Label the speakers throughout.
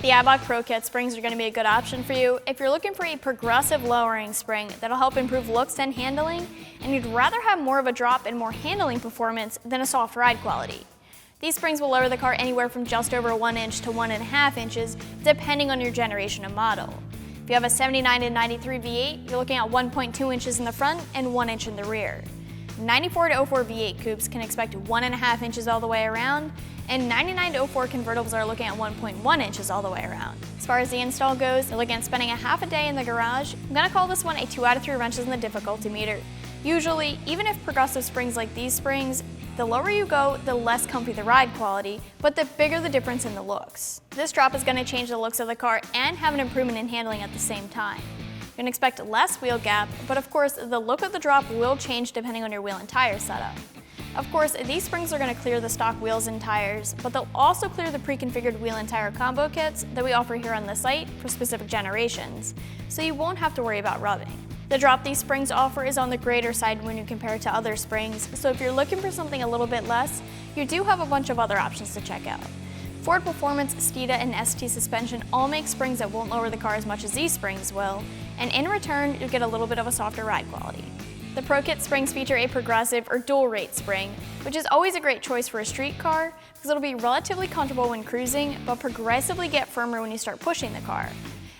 Speaker 1: The Eibach Pro Kit springs are going to be a good option for you if you're looking for a progressive lowering spring that'll help improve looks and handling, and you'd rather have more of a drop and more handling performance than a soft ride quality. These springs will lower the car anywhere from just over 1 inch to 1.5 inches, depending on your generation and model. If you have a 79 and 93 V8, you're looking at 1.2 inches in the front and 1 inch in the rear. 94 to 04 V8 coupes can expect 1.5 inches all the way around, and 99 to 04 convertibles are looking at 1.1 inches all the way around. As far as the install goes, you're looking at spending a half a day in the garage. I'm going to call this one a 2 out of 3 wrenches in the difficulty meter. Usually, even if progressive springs like these springs, the lower you go, the less comfy the ride quality, but the bigger the difference in the looks. This drop is going to change the looks of the car and have an improvement in handling at the same time. You can expect less wheel gap, but of course, the look of the drop will change depending on your wheel and tire setup. Of course, these springs are going to clear the stock wheels and tires, but they'll also clear the pre-configured wheel and tire combo kits that we offer here on the site for specific generations, so you won't have to worry about rubbing. The drop these springs offer is on the greater side when you compare it to other springs, so if you're looking for something a little bit less, you do have a bunch of other options to check out. Ford Performance, Steeda, and ST Suspension all make springs that won't lower the car as much as these springs will, and in return, you'll get a little bit of a softer ride quality. The Pro Kit springs feature a progressive or dual rate spring, which is always a great choice for a street car because it'll be relatively comfortable when cruising, but progressively get firmer when you start pushing the car.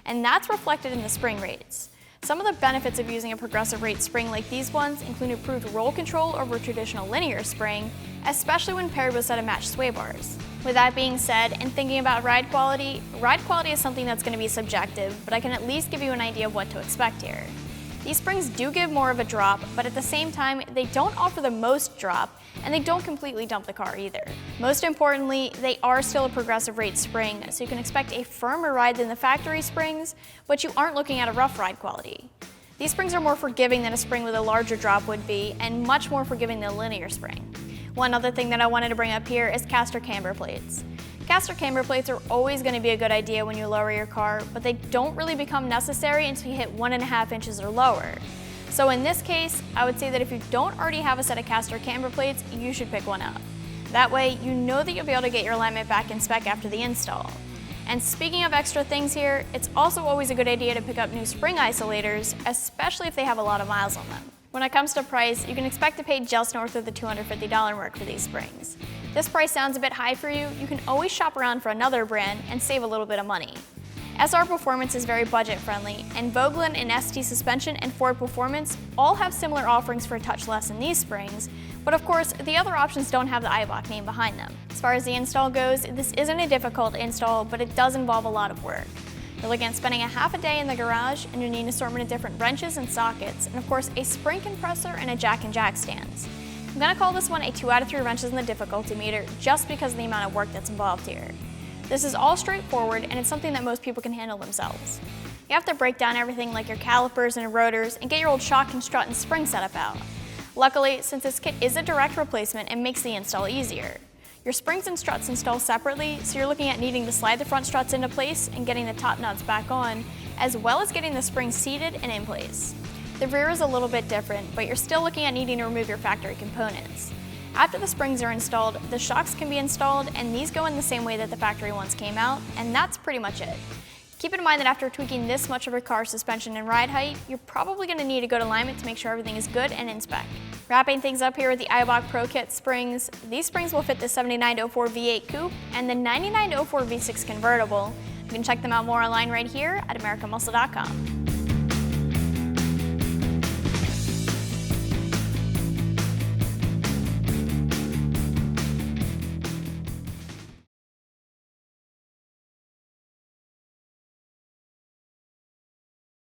Speaker 1: And that's reflected in the spring rates. Some of the benefits of using a progressive rate spring like these ones include improved roll control over a traditional linear spring, especially when paired with a set of matched sway bars. With that being said, and thinking about ride quality is something that's going to be subjective, but I can at least give you an idea of what to expect here. These springs do give more of a drop, but at the same time, they don't offer the most drop, and they don't completely dump the car either. Most importantly, they are still a progressive rate spring, so you can expect a firmer ride than the factory springs, but you aren't looking at a rough ride quality. These springs are more forgiving than a spring with a larger drop would be, and much more forgiving than a linear spring. One other thing that I wanted to bring up here is caster camber plates. Caster camber plates are always going to be a good idea when you lower your car, but they don't really become necessary until you hit 1.5 inches or lower. So in this case, I would say that if you don't already have a set of caster camber plates, you should pick one up. That way, you know that you'll be able to get your alignment back in spec after the install. And speaking of extra things here, it's also always a good idea to pick up new spring isolators, especially if they have a lot of miles on them. When it comes to price, you can expect to pay just north of the $250 mark for these springs. If this price sounds a bit high for you, you can always shop around for another brand and save a little bit of money. SR Performance is very budget friendly, and Vogeland and ST Suspension and Ford Performance all have similar offerings for a touch less than these springs, but of course, the other options don't have the Eibach name behind them. As far as the install goes, this isn't a difficult install, but it does involve a lot of work. You're looking at spending a half a day in the garage, and you need an assortment of different wrenches and sockets, and of course a spring compressor and a jack and jack stands. I'm going to call this one a 2 out of 3 wrenches in the difficulty meter just because of the amount of work that's involved here. This is all straightforward, and it's something that most people can handle themselves. You have to break down everything like your calipers and rotors and get your old shock and strut and spring setup out. Luckily, since this kit is a direct replacement, it makes the install easier. Your springs and struts install separately, so you're looking at needing to slide the front struts into place and getting the top nuts back on, as well as getting the springs seated and in place. The rear is a little bit different, but you're still looking at needing to remove your factory components. After the springs are installed, the shocks can be installed, and these go in the same way that the factory ones came out, and that's pretty much it. Keep in mind that after tweaking this much of your car's suspension and ride height, you're probably going to need a good alignment to make sure everything is good and in spec. Wrapping things up here with the Eibach Pro Kit springs, these springs will fit the 79 to 04 V8 Coupe and the 99 to 04 V6 convertible. You can check them out more online right here at AmericanMuscle.com.